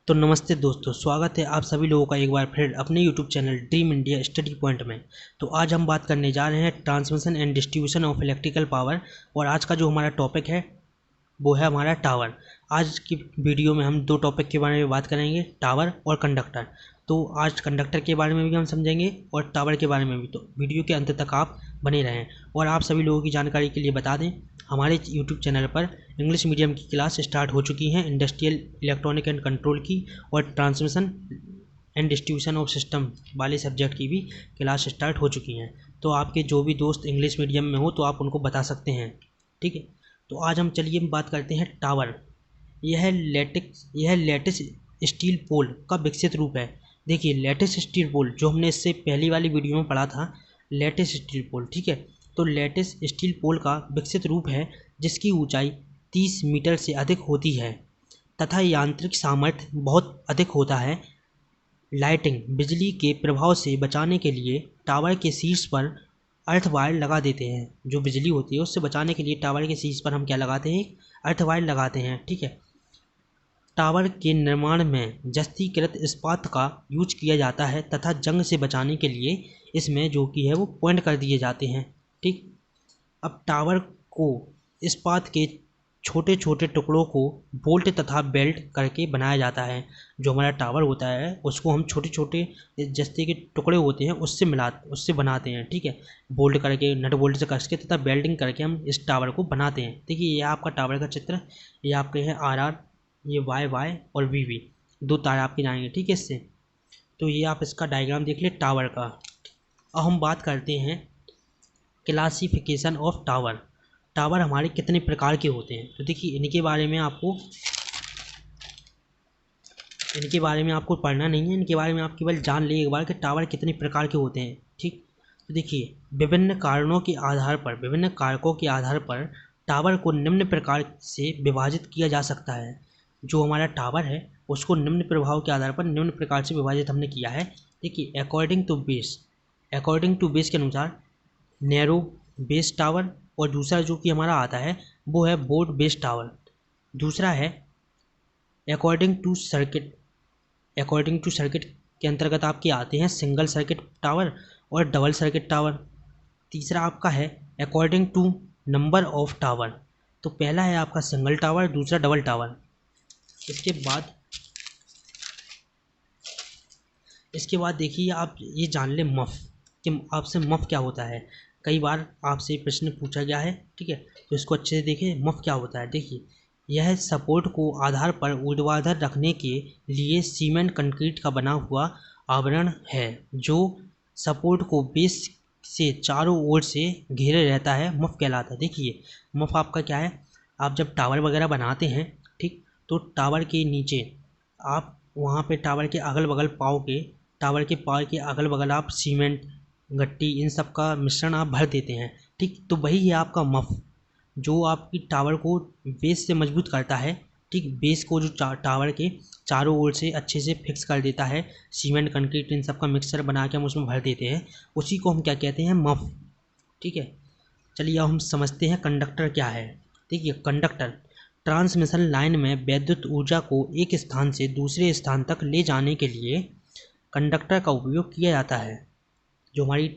तो नमस्ते दोस्तों, स्वागत है आप सभी लोगों का एक बार फिर अपने YouTube channel dream India study point में। तो आज हम बात करने जा रहे हैं transmission and distribution of electrical power. और आज का जो हमारा टॉपिक है वो है हमारा टावर। आज की वीडियो में हम दो टॉपिक के बारे में बात करेंगे, टावर और कंडक्टर। तो आज कंडक्टर के बारे में भी हम समझेंगे और टावर के बारे में भी। तो वीडियो के अंत तक आप बने रहें। और आप सभी लोगों की जानकारी के लिए बता दें, हमारे यूट्यूब चैनल पर इंग्लिश मीडियम की क्लास स्टार्ट हो चुकी हैं, इंडस्ट्रियल इलेक्ट्रॉनिक एंड कंट्रोल की, और transmission and distribution of system वाले सब्जेक्ट की भी क्लास स्टार्ट हो चुकी हैं। तो आपके जो भी दोस्त इंग्लिश मीडियम में हो तो आप उनको बता सकते हैं, ठीक है। तो आज हम चलिए बात करते हैं टावर। यह लेटिस स्टील पोल का विकसित रूप है। देखिए, लेटिस स्टील पोल जो हमने इससे पहली वाली वीडियो में पढ़ा था, लेटिस स्टील पोल, ठीक है। तो लेटिस स्टील पोल का विकसित रूप है जिसकी ऊंचाई 30 मीटर से अधिक होती है तथा यांत्रिक सामर्थ्य बहुत अधिक होता है। लाइटिंग बिजली के प्रभाव से बचाने के लिए टावर के शीर्ष पर अर्थ वायर लगा देते हैं। जो बिजली होती है उससे बचाने के लिए टावर के शीर्ष पर हम क्या लगाते हैं, अर्थ वायर लगाते हैं, ठीक है। टावर के निर्माण में जस्तीकृत इस्पात का यूज किया जाता है तथा जंग से बचाने के लिए इसमें जो कि है वो पॉइंट कर दिए जाते हैं, ठीक। अब टावर को इस्पात के छोटे छोटे टुकड़ों को बोल्ट तथा बेल्ट करके बनाया जाता है। जो हमारा टावर होता है उसको हम छोटे छोटे जस्ते के टुकड़े होते हैं उससे बनाते हैं, ठीक है। बोल्ट करके, नट बोल्ट से कसके तथा बेल्डिंग करके हम इस टावर को बनाते हैं। देखिए, ये आपका टावर का चित्र, ये आपके हैं आर, ये वाई और वी, दो तार आपके जाएंगे, ठीक है इससे। तो ये आप इसका डायग्राम देख ले टावर का। अब हम बात करते हैं क्लासिफिकेशन ऑफ टावर। टावर हमारे कितने प्रकार के होते हैं। तो देखिए, इनके बारे में आपको पढ़ना नहीं है, इनके बारे में आप केवल जान ले एक बार कि टावर कितने प्रकार के होते हैं, ठीक। तो देखिए, विभिन्न कारकों के आधार पर टावर को निम्न प्रकार से विभाजित किया जा सकता है। जो हमारा टावर है उसको निम्न प्रभाव के आधार पर निम्न प्रकार से विभाजित हमने किया है। देखिए, अकॉर्डिंग टू बेस के अनुसार नैरो बेस टावर, और दूसरा जो कि हमारा आता है वो है ब्रॉड बेस टावर। दूसरा है अकॉर्डिंग टू सर्किट के अंतर्गत आपके आते हैं सिंगल सर्किट टावर और डबल सर्किट टावर। तीसरा आपका है according to number of tower. तो पहला है आपका सिंगल टावर, दूसरा डबल टावर। इसके बाद देखिए, आप ये जान ले मफ, कि आपसे मफ क्या होता है। कई बार आपसे प्रश्न पूछा गया है, ठीक है। तो इसको अच्छे से देखिए, मफ क्या होता है। देखिए, यह सपोर्ट को आधार पर ऊर्ध्वाधर रखने के लिए सीमेंट कंक्रीट का बना हुआ आवरण है जो सपोर्ट को बेस से चारों ओर से घेरे रहता है, मफ कहलाता है। देखिए, मफ आपका क्या है, आप जब टावर वगैरह बनाते हैं, ठीक, तो टावर के नीचे आप वहाँ पे टावर के अगल बगल पाव के अगल बगल आप सीमेंट, गट्टी, इन सब का मिश्रण आप भर देते हैं, ठीक। तो वही है आपका मफ, जो आपकी टावर को बेस से मजबूत करता है, ठीक। बेस को जो टावर के चारों ओर से अच्छे से फिक्स कर देता है, सीमेंट, कंक्रीट, इन सब का मिक्सचर बना के हम उसमें भर देते हैं, उसी को हम क्या कहते हैं, मफ, ठीक है। चलिए, अब हम समझते हैं कंडक्टर क्या है। देखिए, कंडक्टर ट्रांसमिशन लाइन में विद्युत ऊर्जा को एक स्थान से दूसरे स्थान तक ले जाने के लिए कंडक्टर का उपयोग किया जाता है। जो हमारी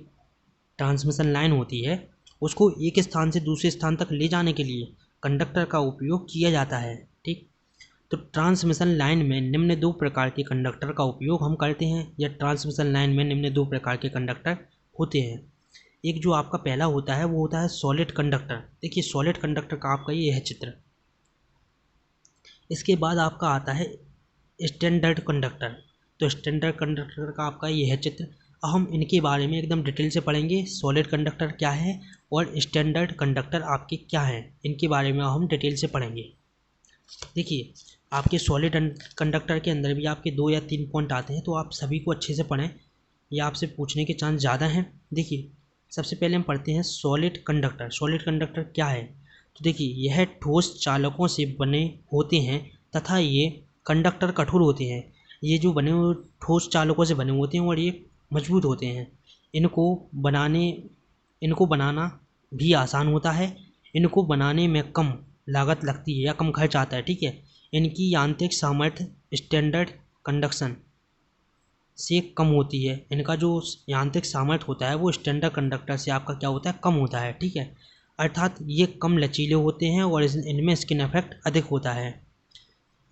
ट्रांसमिशन लाइन होती है उसको एक स्थान से दूसरे स्थान तक ले जाने के लिए कंडक्टर का उपयोग किया जाता है, ठीक। तो ट्रांसमिशन लाइन में निम्न दो प्रकार के कंडक्टर का उपयोग हम करते हैं, या ट्रांसमिशन लाइन में निम्न दो प्रकार के कंडक्टर होते हैं। एक जो आपका पहला होता है वो होता है सॉलिड कंडक्टर। देखिए, सॉलिड कंडक्टर का आपका ये है चित्र। इसके बाद आपका आता है स्टैंडर्ड कंडक्टर। तो स्टैंडर्ड कंडक्टर का आपका ये है चित्र। अब हम इनके बारे में एकदम डिटेल से पढ़ेंगे, सॉलिड कंडक्टर क्या है और स्टैंडर्ड कंडक्टर आपके क्या हैं, इनके बारे में हम डिटेल से पढ़ेंगे। देखिए, आपके सॉलिड कंडक्टर के अंदर भी आपके 2 या 3 पॉइंट आते हैं, तो आप सभी को अच्छे से पढ़ें, या आपसे पूछने के चांस ज़्यादा हैं। देखिए, सबसे पहले हम पढ़ते हैं सॉलिड कंडक्टर। सॉलिड कंडक्टर क्या है। तो देखिए, यह ठोस चालकों से बने होते हैं तथा ये कंडक्टर कठोर होते हैं। ये जो बने हुए ठोस चालकों से बने होते हैं और ये मजबूत होते हैं। इनको बनाना भी आसान होता है। इनको बनाने में कम लागत लगती है या कम खर्च आता है, ठीक है। इनकी यांत्रिक सामर्थ्य स्टैंडर्ड कंडक्शन से कम होती है। इनका जो यांत्रिक सामर्थ्य होता है वो स्टैंडर्ड कंडक्टर से आपका क्या होता है, कम होता है, ठीक है। अर्थात ये कम लचीले होते हैं और इनमें स्किन इफेक्ट अधिक होता है।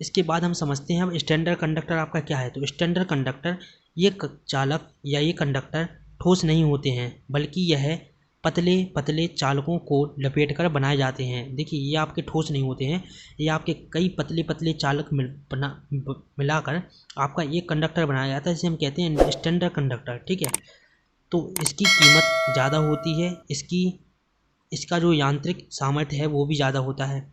इसके बाद हम समझते हैं अब स्टैंडर्ड कंडक्टर आपका क्या है। तो स्टैंडर्ड कंडक्टर ये चालक या ये कंडक्टर ठोस नहीं होते हैं, बल्कि यह पतले पतले चालकों को लपेटकर बनाए जाते हैं। देखिए ये आपके ठोस नहीं होते हैं, ये आपके कई पतले पतले चालक मिलाकर आपका एक कंडक्टर बनाया जाता है, जिसे हम कहते हैं स्टैंडर्ड कंडक्टर, ठीक है। तो इसकी कीमत ज़्यादा होती है, इसका जो यांत्रिक सामर्थ्य है वो भी ज़्यादा होता है।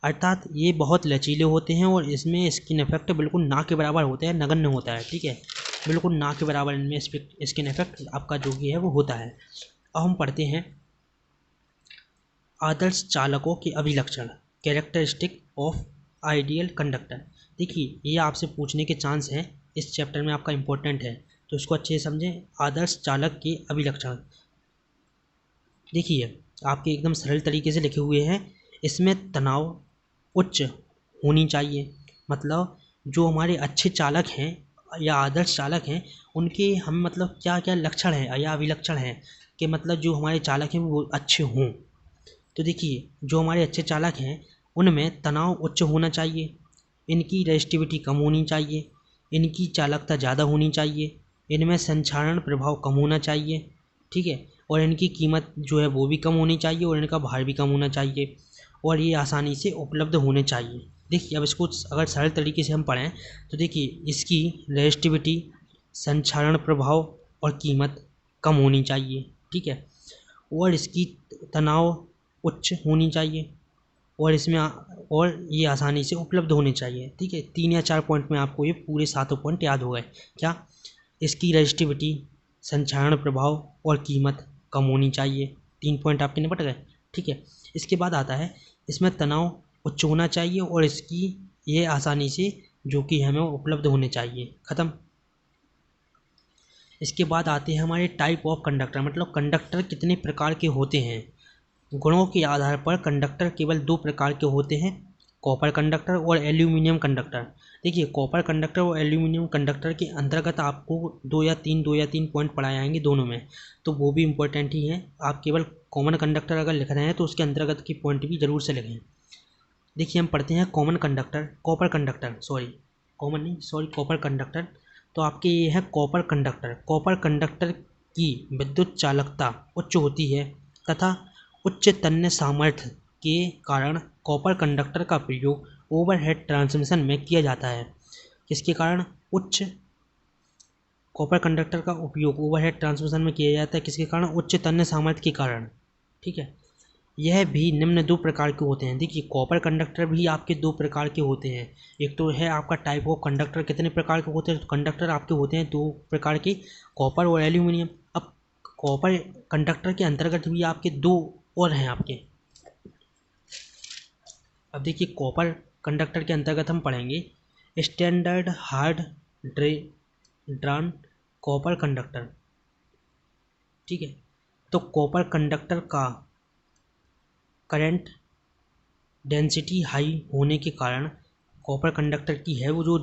अर्थात ये बहुत लचीले होते हैं और इसमें स्किन इफेक्ट बिल्कुल ना के बराबर होता है, नगण्य होता है, ठीक है। बिल्कुल ना के बराबर इनमें स्किन इफेक्ट आपका जो भी है वो होता है। अब हम पढ़ते हैं आदर्श चालकों के अभिलक्षण, कैरेक्टरिस्टिक ऑफ आइडियल कंडक्टर। देखिए ये आपसे पूछने के चांस हैं, इस चैप्टर में आपका इम्पोर्टेंट है, तो इसको अच्छे से समझें। आदर्श चालक के अभिलक्षण देखिए आपके एकदम सरल तरीके से लिखे हुए हैं। इसमें तनाव उच्च होनी चाहिए, मतलब जो हमारे अच्छे चालक हैं या आदर्श चालक हैं उनके हम मतलब क्या क्या लक्षण हैं या अभिलक्षण हैं कि मतलब जो हमारे चालक हैं वो अच्छे हों। तो देखिए जो हमारे अच्छे चालक हैं उनमें तनाव उच्च होना चाहिए, इनकी रेजिस्टिविटी कम होनी चाहिए, इनकी चालकता ज़्यादा होनी चाहिए, इनमें संक्षारण प्रभाव कम होना चाहिए, ठीक है। और इनकी कीमत जो है वो भी कम होनी चाहिए और इनका भार भी कम होना चाहिए और ये आसानी से उपलब्ध होने चाहिए। देखिए अब इसको अगर सरल तरीके से हम पढ़ें तो देखिए इसकी रेजिस्टिविटी, संक्षारण प्रभाव और कीमत कम होनी चाहिए, ठीक है। और इसकी तनाव उच्च होनी चाहिए और इसमें और ये आसानी से उपलब्ध होने चाहिए, ठीक है। 3 या 4 पॉइंट में आपको ये पूरे 7 पॉइंट याद हो गए। क्या? इसकी रेजिस्टिविटी, संक्षारण प्रभाव और कीमत कम होनी चाहिए, 3 पॉइंट आपके निपट गए, ठीक है। इसके बाद आता है इसमें तनाव उच्च होना चाहिए और इसकी ये आसानी से जो कि हमें उपलब्ध होने चाहिए, ख़त्म। इसके बाद आते हैं हमारे टाइप ऑफ कंडक्टर, मतलब कंडक्टर कितने प्रकार के होते हैं। गुणों के आधार पर कंडक्टर केवल 2 प्रकार के होते हैं, कॉपर कंडक्टर और एल्यूमिनियम कंडक्टर। देखिए कॉपर कंडक्टर और एल्यूमिनियम कंडक्टर के अंतर्गत आपको 2 या 3 पॉइंट पढ़ाए जाएंगे दोनों में, तो वो भी इम्पोर्टेंट ही है। आप केवल कॉमन कंडक्टर अगर लिख रहे हैं तो उसके अंतर्गत की पॉइंट भी ज़रूर से लिखें। देखिए हम पढ़ते हैं कॉपर कंडक्टर। तो आपके ये है कॉपर कंडक्टर। कॉपर कंडक्टर की विद्युत चालकता उच्च होती है तथा उच्च तन्य सामर्थ्य के कारण कॉपर कंडक्टर का प्रयोग ओवरहेड ट्रांसमिशन में किया जाता है। किसके कारण? कॉपर कंडक्टर का उपयोग ओवरहेड ट्रांसमिशन में किया जाता है, किसके कारण? उच्च तन्य सामर्थ्य के कारण, ठीक है। यह भी निम्न 2 प्रकार के होते हैं। देखिए कॉपर कंडक्टर भी आपके 2 प्रकार के होते हैं। एक तो है आपका टाइप ऑफ कंडक्टर, कितने प्रकार के होते हैं? तो कंडक्टर आपके होते हैं 2 प्रकार के, कॉपर और एल्यूमिनियम। अब कॉपर कंडक्टर के अंतर्गत भी आपके 2 और हैं आपके। अब देखिए कॉपर कंडक्टर के अंतर्गत हम पढ़ेंगे standard hard drawn copper conductor, ठीक है। तो कॉपर कंडक्टर का करंट डेंसिटी हाई होने के कारण, कॉपर कंडक्टर की है वो जो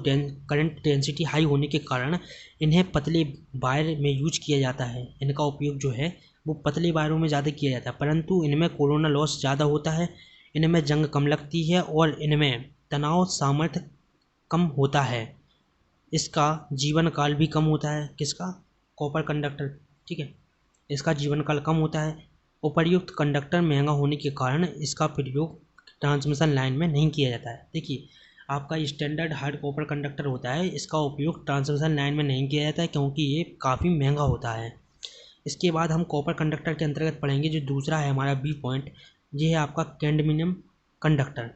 करंट डेंसिटी हाई होने के कारण इन्हें पतले वायर में यूज किया जाता है। इनका उपयोग जो है वो पतले वायरों में ज़्यादा किया जाता है, परंतु इनमें कोरोना लॉस ज़्यादा होता है, इनमें जंग कम लगती है और इनमें तनाव सामर्थ्य कम होता है। इसका जीवन काल भी कम होता है। किसका? कॉपर कंडक्टर, ठीक है। इसका जीवन काल कम होता है। उपर्युक्त कंडक्टर महंगा होने के कारण इसका प्रयोग ट्रांसमिशन लाइन में नहीं किया जाता है। देखिए आपका स्टैंडर्ड हार्ड कॉपर कंडक्टर होता है, इसका उपयोग ट्रांसमिशन लाइन में नहीं किया जाता है क्योंकि ये काफ़ी महंगा होता है। इसके बाद हम कॉपर कंडक्टर के अंतर्गत पढ़ेंगे जो दूसरा है हमारा बी पॉइंट, ये है आपका कैडमियम कंडक्टर।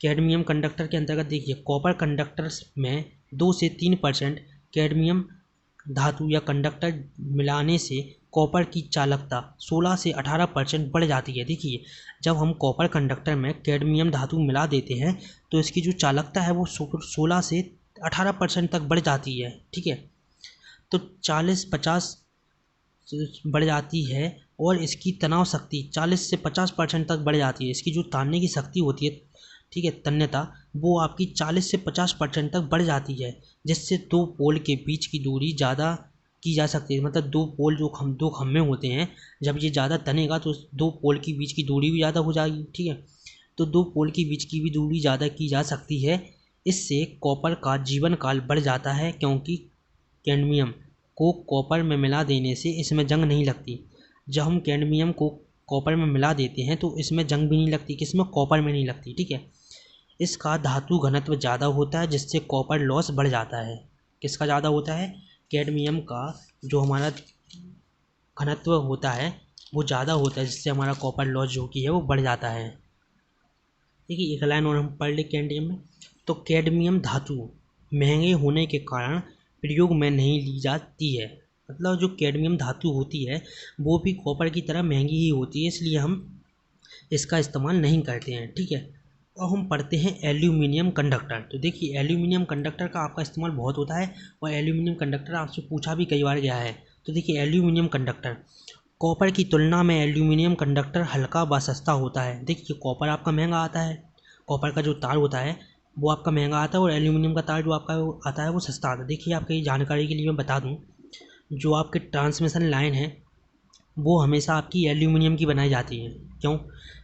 कैडमियम कंडक्टर के अंतर्गत देखिए कॉपर कंडक्टर्स में 2 से 3% कैडमियम धातु या कंडक्टर मिलाने से कॉपर की चालकता 16 से 18% बढ़ जाती है। देखिए जब हम कॉपर कंडक्टर में कैडमियम धातु मिला देते हैं तो इसकी जो चालकता है वो 16 से 18% तक बढ़ जाती है, ठीक है। तो 40-50 बढ़ जाती है और इसकी तनाव शक्ति 40 से 50% तक बढ़ जाती है। इसकी जो तानने की शक्ति होती है, ठीक है, तन्यता, वो आपकी 40 से 50% तक बढ़ जाती है, जिससे दो पोल के बीच की दूरी ज़्यादा की जा सकती है। मतलब दो पोल जो दो खम्भे होते हैं, जब ये ज़्यादा तनेगा तो दो पोल के बीच की दूरी भी ज़्यादा हो जाएगी, ठीक है। तो दो पोल के बीच की भी दूरी ज़्यादा की जा सकती है। इससे कॉपर का जीवन काल बढ़ जाता है, क्योंकि कैडमियम को कॉपर में मिला देने से इसमें जंग नहीं लगती। जब हम कैडमियम को कॉपर में मिला देते हैं तो इसमें जंग भी नहीं लगती, किसमें, कॉपर में नहीं लगती, ठीक है। इसका धातु घनत्व ज़्यादा होता है, जिससे कॉपर लॉस बढ़ जाता है। किसका ज़्यादा होता है? कैडमियम का जो हमारा घनत्व होता है वो ज़्यादा होता है, जिससे हमारा कॉपर लॉस जो कि है वो बढ़ जाता है। देखिए, एक लाइन और हम पढ़ लें कैडमियम में। तो कैडमियम धातु महंगे होने के कारण प्रयोग में नहीं ली जाती है। मतलब जो कैडमियम धातु होती है वो भी कॉपर की तरह महंगी ही होती है, इसलिए हम इसका इस्तेमाल नहीं करते हैं, ठीक है। और हम पढ़ते हैं एल्यूमिनियम कंडक्टर। तो देखिए, एल्यूमिनियम कंडक्टर का आपका इस्तेमाल बहुत होता है और एल्यूमिनियम कंडक्टर आपसे पूछा भी कई बार गया है। तो देखिए, एल्यूमिनियम कंडक्टर, कॉपर की तुलना में एल्यूमिनियम कंडक्टर हल्का व सस्ता होता है। देखिए, कॉपर आपका महंगा आता है, कॉपर का जो तार होता है वो आपका महंगा आता है, और एल्यूमिनियम का तार जो आपका आता है वो सस्ता आता है। देखिए, आपकी जानकारी के लिए मैं बता दूं, जो आपके ट्रांसमिशन लाइन है वो हमेशा आपकी एल्यूमिनियम की बनाई जाती है। क्यों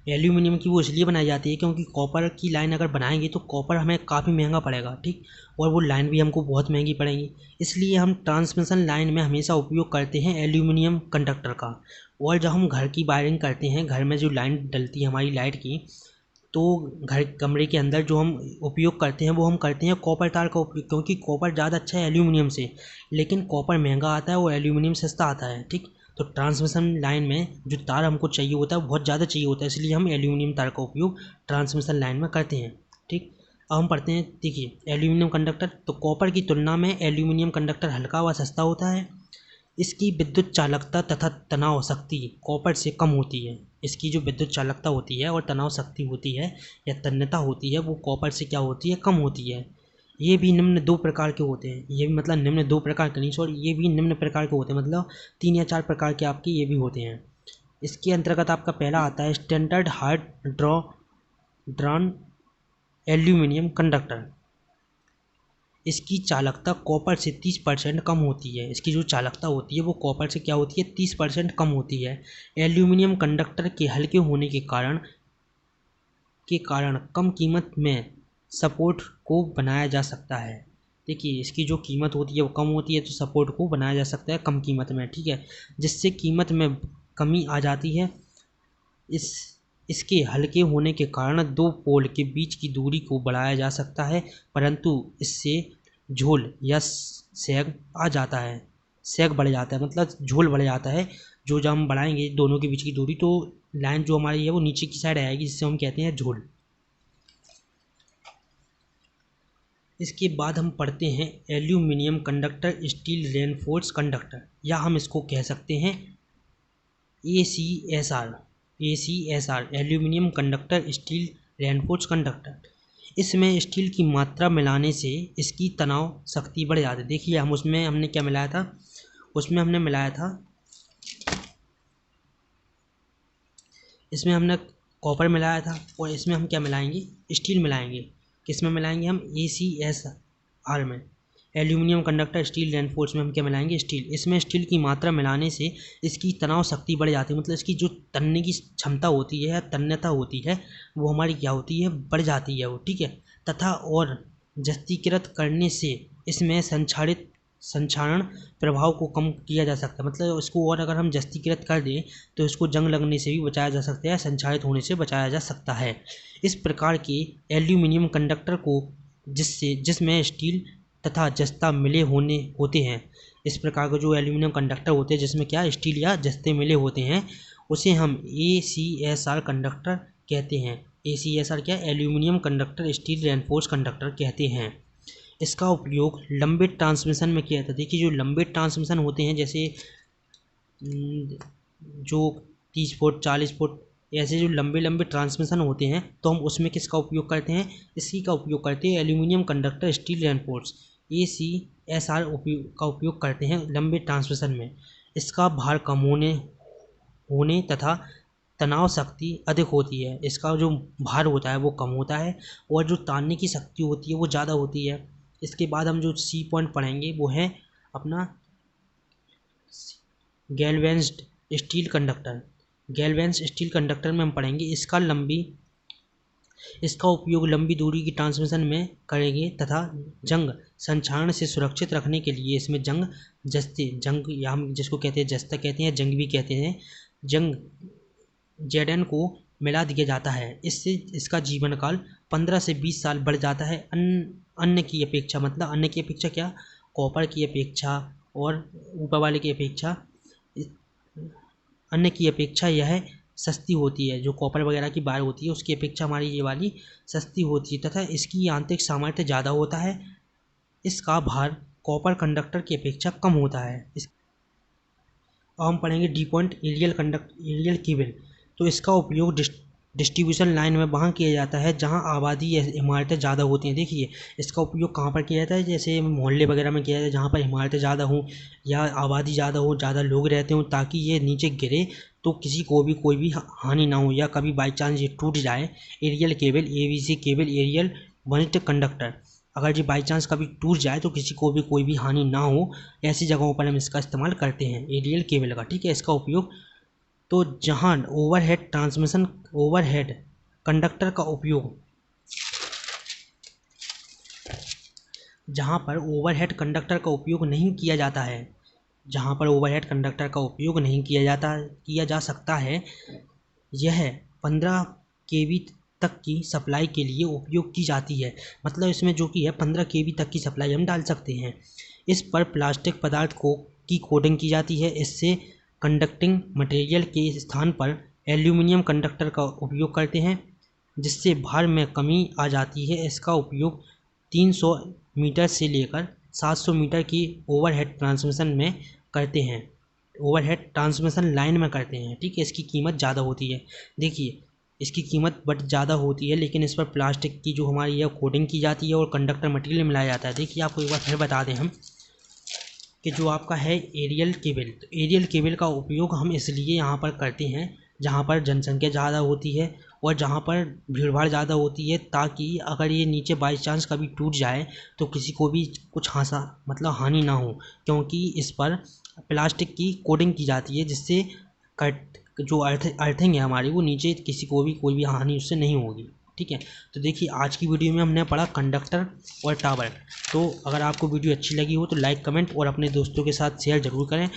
एल्यूमिनियम की वो इसलिए बनाई जाती है क्योंकि कॉपर की लाइन अगर बनाएंगे तो कॉपर हमें काफ़ी महंगा पड़ेगा, ठीक, और वो लाइन भी हमको बहुत महंगी पड़ेगी। इसलिए हम ट्रांसमिशन लाइन में हमेशा उपयोग करते हैं एल्यूमिनियम कंडक्टर का। और जब हम घर की वायरिंग करते हैं, घर में जो लाइन डलती है हमारी लाइट की, तो घर कमरे के अंदर जो हम उपयोग करते हैं वो हम करते हैं कॉपर तार का उपयोग, क्योंकि कॉपर ज़्यादा अच्छा है एल्यूमिनियम से। लेकिन कॉपर महंगा आता है और एल्यूमिनियम सस्ता आता है, ठीक। तो ट्रांसमिशन लाइन में जो तार हमको चाहिए होता है बहुत ज़्यादा चाहिए होता है, इसलिए हम एल्यूमिनियम तार का उपयोग ट्रांसमिशन लाइन में करते हैं, ठीक। अब हम पढ़ते हैं, देखिए, एल्यूमिनियम कंडक्टर। तो कॉपर की तुलना में एल्यूमिनियम कंडक्टर हल्का व सस्ता होता है। इसकी विद्युत चालकता तथा तनाव शक्ति कॉपर से कम होती है। इसकी जो विद्युत चालकता होती है और तनाव शक्ति होती है या तन्यता होती है वो कॉपर से क्या होती है, कम होती है। ये भी निम्न दो प्रकार के होते हैं। ये भी मतलब निम्न दो प्रकार के नहीं, सॉरी, ये भी निम्न प्रकार के होते हैं, मतलब 3 या 4 प्रकार के आपके ये भी होते हैं। इसके अंतर्गत आपका पहला आता है standard hard drawn aluminium conductor. इसकी चालकता कॉपर से 30% कम होती है। इसकी जो चालकता होती है वो कॉपर से क्या होती है, 30% कम होती है। एल्यूमिनियम कंडक्टर के हल्के होने के कारण कम कीमत में सपोर्ट को बनाया जा सकता है। देखिए, इसकी जो कीमत होती है वो कम होती है, तो सपोर्ट को बनाया जा सकता है कम कीमत में, ठीक है, जिससे कीमत में कमी आ जाती है। इसके हल्के होने के कारण दो पोल के बीच की दूरी को बढ़ाया जा सकता है, परंतु इससे झोल या सैग आ जाता है, सैग बढ़ जाता है, मतलब झोल बढ़ जाता है। जो जब हम बढ़ाएंगे दोनों के बीच की दूरी तो लाइन जो हमारी है वो नीचे की साइड आएगी, जिससे हम कहते हैं झोल। इसके बाद हम पढ़ते हैं aluminium conductor steel reinforce conductor, या हम इसको कह सकते हैं ACSR, aluminium conductor steel reinforce conductor. इसमें स्टील की मात्रा मिलाने से इसकी तनाव शक्ति बढ़ जाती है। देखिए, हमने क्या मिलाया था, उसमें हमने मिलाया था, इसमें हमने कॉपर मिलाया था, और इसमें हम क्या मिलाएंगे, स्टील मिलाएंगे। किस में मिलाएंगे हम, ACSR में, एल्यूमिनियम कंडक्टर स्टील रेनफोर्स में हम क्या मिलाएंगे, स्टील। इसमें स्टील की मात्रा मिलाने से इसकी तनाव शक्ति बढ़ जाती है, मतलब इसकी जो तनने की क्षमता होती है या तन्यता होती है वो हमारी क्या होती है, बढ़ जाती है वो, ठीक है। तथा और जस्तीकृत करने से इसमें संक्षारण प्रभाव को कम किया जा सकता है। मतलब इसको और अगर हम जस्तीकृत कर दें तो इसको जंग लगने से भी बचाया जा सकता है, संक्षारित होने से बचाया जा सकता है। इस प्रकार के एल्यूमिनियम कंडक्टर को जिसमें स्टील तथा जस्ता मिले होते हैं, इस प्रकार के जो एल्यूमिनियम कंडक्टर होते हैं जिसमें क्या स्टील या जस्ते मिले होते हैं, उसे हम ACSR कंडक्टर कहते हैं। ACSR क्या, aluminium conductor steel reinforce conductor कहते हैं। इसका उपयोग लंबे ट्रांसमिशन में किया जाता है। देखिए, जो लंबे ट्रांसमिशन होते हैं, जैसे जो 30 फुट 40 फुट ऐसे जो लंबे ट्रांसमिशन होते हैं, तो हम उसमें किसका उपयोग करते हैं, इसी का उपयोग करते हैं, aluminium conductor steel reinforce ACSR का उपयोग करते हैं लंबे ट्रांसमिशन में। इसका भार कम होने तथा तनाव शक्ति अधिक होती है। इसका जो भार होता है वो कम होता है और जो तानने की शक्ति होती है वो ज़्यादा होती है। इसके बाद हम जो सी पॉइंट पढ़ेंगे वो है अपना गैल्वेन्स्ड स्टील कंडक्टर। गैल्वेन्स्ड स्टील कंडक्टर में हम पढ़ेंगे इसका उपयोग लंबी दूरी की ट्रांसमिशन में करेंगे तथा जंग संक्षारण से सुरक्षित रखने के लिए इसमें जंग या हम जिसको कहते हैं जस्ता कहते हैं, जंग भी कहते हैं, जंग जेडन को मिला दिया जाता है। इससे इसका जीवन काल 15 से 20 साल बढ़ जाता है। अन्य की अपेक्षा, मतलब अन्य की अपेक्षा क्या, कॉपर की अपेक्षा और ऊपर वाले की अपेक्षा, अन्य की अपेक्षा यह सस्ती होती है। जो कॉपर वगैरह की वायर होती है उसकी अपेक्षा हमारी ये वाली सस्ती होती है तथा इसकी आंतरिक सामर्थ्य ज़्यादा होता है। इसका भार कॉपर कंडक्टर की अपेक्षा कम होता है। अब हम पढ़ेंगे डी पॉइंट एरियल केबल। तो इसका उपयोग डिस्ट्रीब्यूशन लाइन में वहाँ किया जाता है जहाँ आबादी या इमारतें ज़्यादा होती हैं। देखिए इसका उपयोग कहाँ पर किया जाता है, जैसे मोहल्ले वगैरह में किया जाता है जहाँ पर इमारतें ज़्यादा हों या आबादी ज़्यादा हो, ज़्यादा लोग रहते हों, ताकि ये नीचे गिरे तो किसी को भी कोई भी हानि ना हो या कभी बाई चांस ये टूट जाए। Aerial cable, AVC cable, aerial वनिट कंडक्टर, अगर ये बाई चांस कभी टूट जाए तो किसी को भी कोई भी हानि ना हो, ऐसी जगहों पर हम इसका इस्तेमाल करते हैं एरियल केबल का। ठीक है, इसका उपयोग तो जहाँ ओवरहेड कंडक्टर का उपयोग, जहाँ पर ओवरहेड कंडक्टर का उपयोग नहीं किया जाता है, जहाँ पर ओवरहेड कंडक्टर का उपयोग नहीं किया जा सकता है, यह 15 केवी तक की सप्लाई के लिए उपयोग की जाती है। मतलब इसमें जो कि है 15 केवी तक की सप्लाई हम डाल सकते हैं। इस पर प्लास्टिक पदार्थ की कोटिंग की जाती है। इससे कंडक्टिंग मटेरियल के स्थान पर एल्यूमिनियम कंडक्टर का उपयोग करते हैं जिससे भार में कमी आ जाती है। इसका उपयोग 300 मीटर से लेकर 700 मीटर की ओवरहेड ट्रांसमिशन में करते हैं, ओवरहेड ट्रांसमिशन लाइन में करते हैं। ठीक है, इसकी कीमत ज़्यादा होती है। देखिए इसकी कीमत बट ज़्यादा होती है, लेकिन इस पर प्लास्टिक की जो हमारी है कोटिंग की जाती है और कंडक्टर मटेरियल मिलाया जाता है। देखिए आपको एक बार फिर बता दें हम कि जो आपका है एरियल केबल, तो एरियल केबल का उपयोग हम इसलिए यहाँ पर करते हैं जहाँ पर जनसंख्या ज़्यादा होती है और जहाँ पर भीड़ भाड़ ज़्यादा होती है, ताकि अगर ये नीचे बाई चांस कभी टूट जाए तो किसी को भी कुछ हानि ना हो, क्योंकि इस पर प्लास्टिक की कोटिंग की जाती है जिससे जो अर्थिंग है हमारी वो नीचे किसी को भी कोई भी हानि उससे नहीं होगी। ठीक है, तो देखिए आज की वीडियो में हमने पढ़ा कंडक्टर और टावर। तो अगर आपको वीडियो अच्छी लगी हो तो लाइक, कमेंट और अपने दोस्तों के साथ शेयर ज़रूर करें।